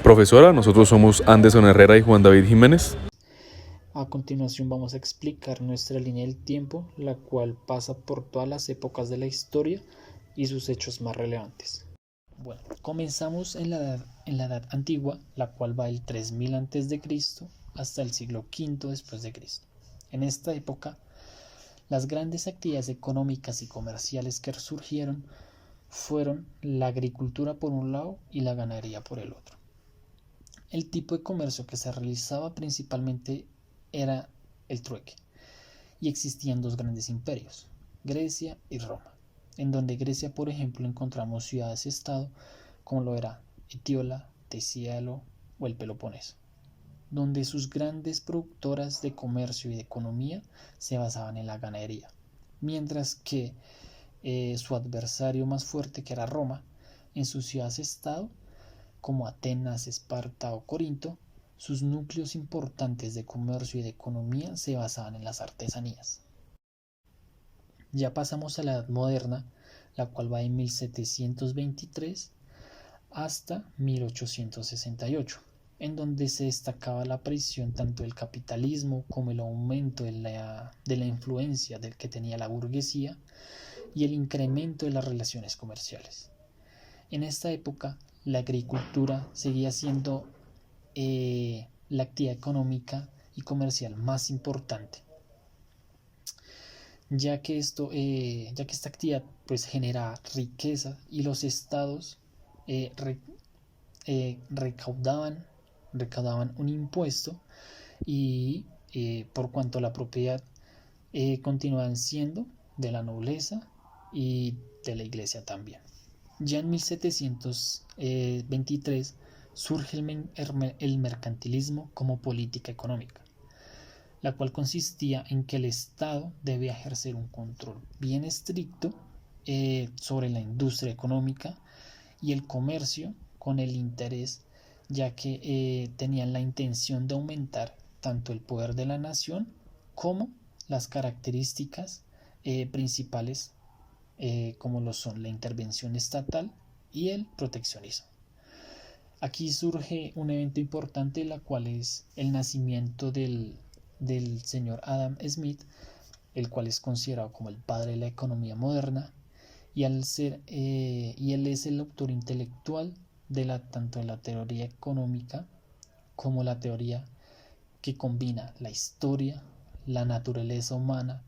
Profesora, nosotros somos Anderson Herrera y Juan David Jiménez. A continuación vamos a explicar nuestra línea del tiempo, la cual pasa por todas las épocas de la historia y sus hechos más relevantes. Bueno, comenzamos en la edad antigua, la cual va del 3000 a.C. hasta el siglo V después de Cristo. En esta época, las grandes actividades económicas y comerciales que surgieron fueron la agricultura por un lado y la ganadería por el otro. El tipo de comercio que se realizaba principalmente era el trueque, y existían dos grandes imperios, Grecia y Roma, en donde Grecia, por ejemplo, encontramos ciudades-estado como lo era Etiola, Tesialo o el Peloponeso, donde sus grandes productoras de comercio y de economía se basaban en la ganadería, mientras que su adversario más fuerte, que era Roma, en sus ciudades-estado como Atenas, Esparta o Corinto, sus núcleos importantes de comercio y de economía se basaban en las artesanías. Ya pasamos a la Edad Moderna, la cual va de 1723 hasta 1868, en donde se destacaba la aparición tanto del capitalismo como el aumento de la influencia del que tenía la burguesía y el incremento de las relaciones comerciales. En esta época, la agricultura seguía siendo la actividad económica y comercial más importante, ya que esta actividad pues genera riqueza y los estados eh, re- recaudaban, recaudaban un impuesto y por cuanto la propiedad continuaban siendo de la nobleza y de la iglesia también. Ya en 1723 surge el mercantilismo como política económica, la cual consistía en que el Estado debía ejercer un control bien estricto sobre la industria económica y el comercio con el interés, ya que tenían la intención de aumentar tanto el poder de la nación como las características principales como lo son la intervención estatal y el proteccionismo. Aquí surge un evento importante, la cual es el nacimiento del señor Adam Smith, el cual es considerado como el padre de la economía moderna, y y él es el autor intelectual tanto de la teoría económica como la teoría que combina la historia, la naturaleza humana,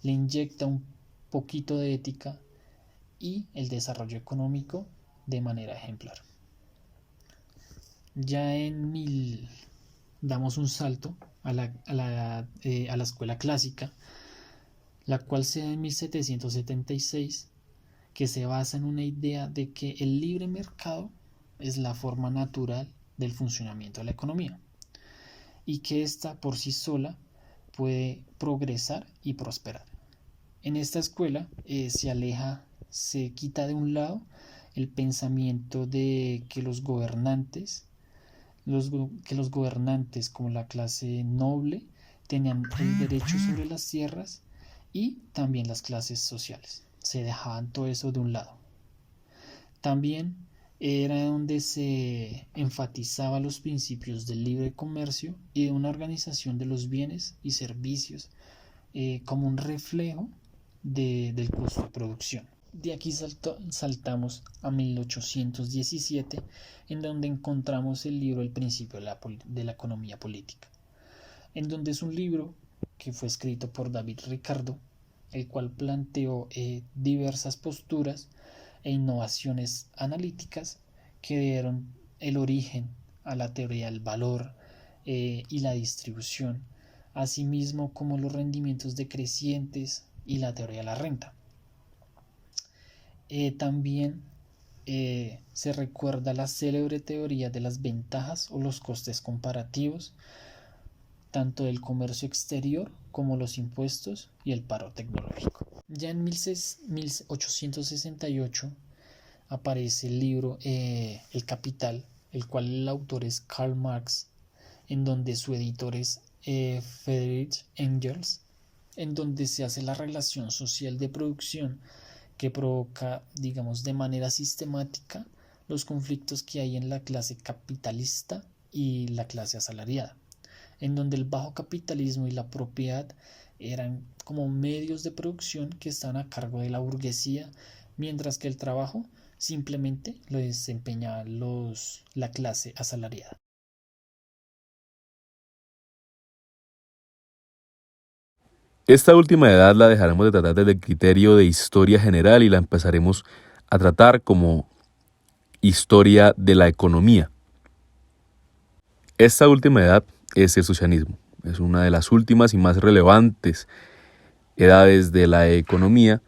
le inyecta un poquito de ética y el desarrollo económico de manera ejemplar. Ya damos un salto a la escuela clásica, la cual se da en 1776, que se basa en una idea de que el libre mercado es la forma natural del funcionamiento de la economía y que ésta por sí sola puede progresar y prosperar. En esta escuela se quita de un lado el pensamiento de que que los gobernantes como la clase noble tenían el derecho sobre las tierras y también las clases sociales. Se dejaban todo eso de un lado. También era donde se enfatizaba los principios del libre comercio y de una organización de los bienes y servicios como un reflejo del costo de producción. De aquí saltamos a 1817, en donde encontramos el libro El principio de la economía política, en donde es un libro que fue escrito por David Ricardo, el cual planteó diversas posturas e innovaciones analíticas que dieron el origen a la teoría del valor y la distribución, asimismo como los rendimientos decrecientes y la teoría de la renta. También se recuerda la célebre teoría de las ventajas o los costes comparativos, tanto del comercio exterior como los impuestos y el paro tecnológico. Ya en 1868 aparece el libro El Capital, el cual el autor es Karl Marx, en donde su editor es Friedrich Engels, en donde se hace la relación social de producción que provoca, digamos, de manera sistemática los conflictos que hay en la clase capitalista y la clase asalariada, en donde el bajo capitalismo y la propiedad eran como medios de producción que están a cargo de la burguesía, mientras que el trabajo simplemente lo desempeñaba la clase asalariada. Esta última edad la dejaremos de tratar desde el criterio de historia general y la empezaremos a tratar como historia de la economía. Esta última edad es el socialismo. Es una de las últimas y más relevantes edades de la economía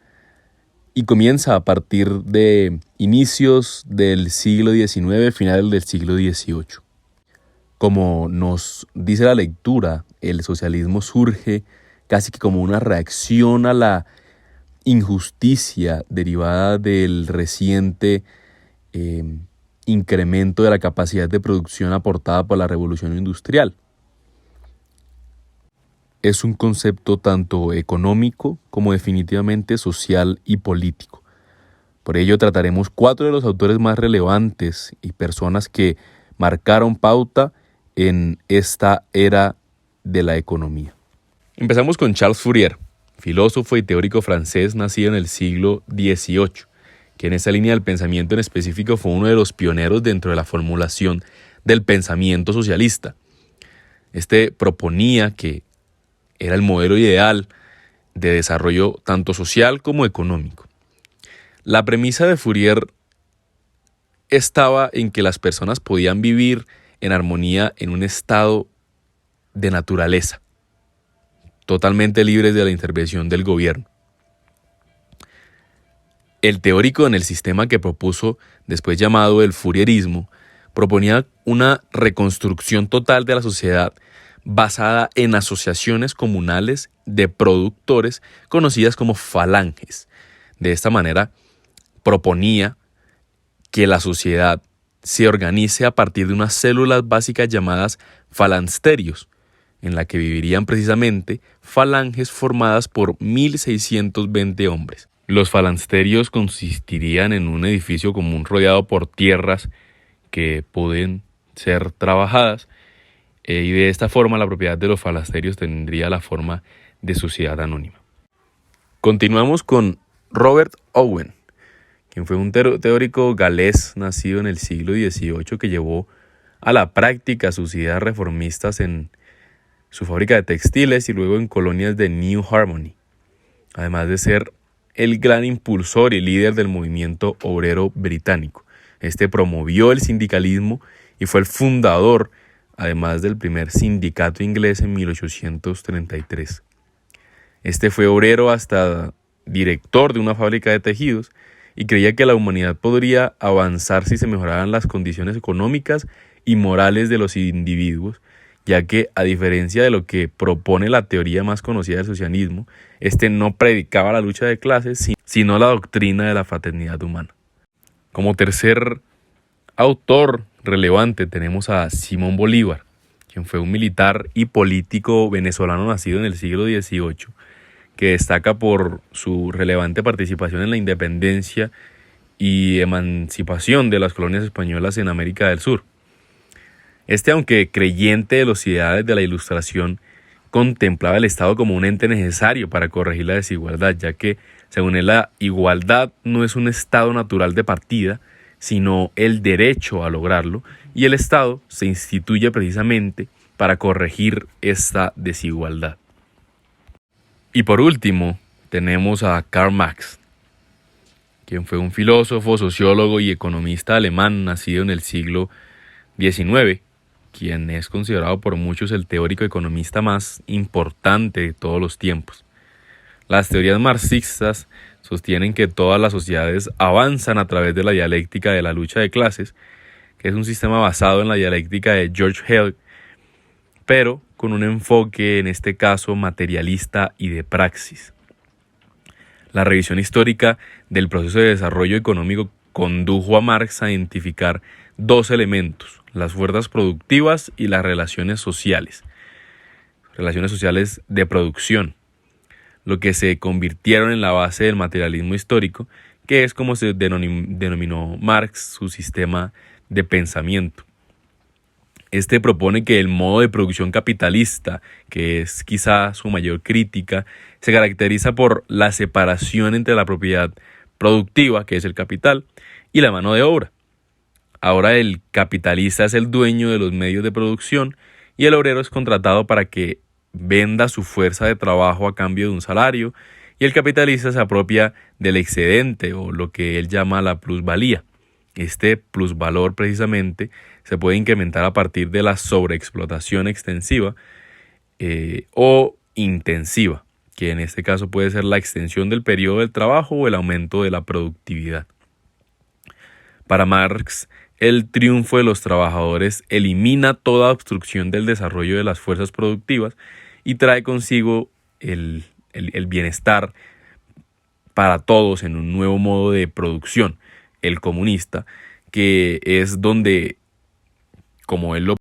y comienza a partir de inicios del siglo XIX, finales del siglo XVIII. Como nos dice la lectura, el socialismo surge casi que como una reacción a la injusticia derivada del reciente incremento de la capacidad de producción aportada por la revolución industrial. Es un concepto tanto económico como definitivamente social y político. Por ello trataremos 4 de los autores más relevantes y personas que marcaron pauta en esta era de la economía. Empezamos con Charles Fourier, filósofo y teórico francés nacido en el siglo XVIII, que en esa línea del pensamiento en específico fue uno de los pioneros dentro de la formulación del pensamiento socialista. Este proponía que era el modelo ideal de desarrollo tanto social como económico. La premisa de Fourier estaba en que las personas podían vivir en armonía en un estado de naturaleza, totalmente libres de la intervención del gobierno. El teórico en el sistema que propuso, después llamado el Fourierismo, proponía una reconstrucción total de la sociedad basada en asociaciones comunales de productores conocidas como falanges. De esta manera, proponía que la sociedad se organice a partir de unas células básicas llamadas falansterios, en la que vivirían precisamente falanges formadas por 1.620 hombres. Los falansterios consistirían en un edificio común rodeado por tierras que pueden ser trabajadas, y de esta forma la propiedad de los falansterios tendría la forma de sociedad anónima. Continuamos con Robert Owen, quien fue un teórico galés nacido en el siglo XVIII que llevó a la práctica sus ideas reformistas en su fábrica de textiles y luego en colonias de New Harmony, además de ser el gran impulsor y líder del movimiento obrero británico. Este promovió el sindicalismo y fue el fundador, además del primer sindicato inglés en 1833. Este fue obrero hasta director de una fábrica de tejidos y creía que la humanidad podría avanzar si se mejoraran las condiciones económicas y morales de los individuos, ya que, a diferencia de lo que propone la teoría más conocida del socialismo, este no predicaba la lucha de clases, sino la doctrina de la fraternidad humana. Como tercer autor relevante tenemos a Simón Bolívar, quien fue un militar y político venezolano nacido en el siglo XVIII, que destaca por su relevante participación en la independencia y emancipación de las colonias españolas en América del Sur. Aunque creyente de los ideales de la Ilustración, contemplaba el Estado como un ente necesario para corregir la desigualdad, ya que, según él, la igualdad no es un estado natural de partida, sino el derecho a lograrlo, y el Estado se instituye precisamente para corregir esta desigualdad. Y por último, tenemos a Karl Marx, quien fue un filósofo, sociólogo y economista alemán nacido en el siglo XIX, quien es considerado por muchos el teórico economista más importante de todos los tiempos. Las teorías marxistas sostienen que todas las sociedades avanzan a través de la dialéctica de la lucha de clases, que es un sistema basado en la dialéctica de George Hegel, pero con un enfoque, en este caso, materialista y de praxis. La revisión histórica del proceso de desarrollo económico condujo a Marx a identificar 2 elementos: las fuerzas productivas y las relaciones sociales de producción, lo que se convirtieron en la base del materialismo histórico, que es como se denominó Marx su sistema de pensamiento. Este propone que el modo de producción capitalista, que es quizá su mayor crítica, se caracteriza por la separación entre la propiedad productiva, que es el capital, y la mano de obra. Ahora el capitalista es el dueño de los medios de producción y el obrero es contratado para que venda su fuerza de trabajo a cambio de un salario, y el capitalista se apropia del excedente o lo que él llama la plusvalía. Este plusvalor precisamente se puede incrementar a partir de la sobreexplotación extensiva o intensiva, que en este caso puede ser la extensión del periodo del trabajo o el aumento de la productividad. Para Marx, el triunfo de los trabajadores elimina toda obstrucción del desarrollo de las fuerzas productivas y trae consigo el bienestar para todos en un nuevo modo de producción, el comunista, que es donde, como él lo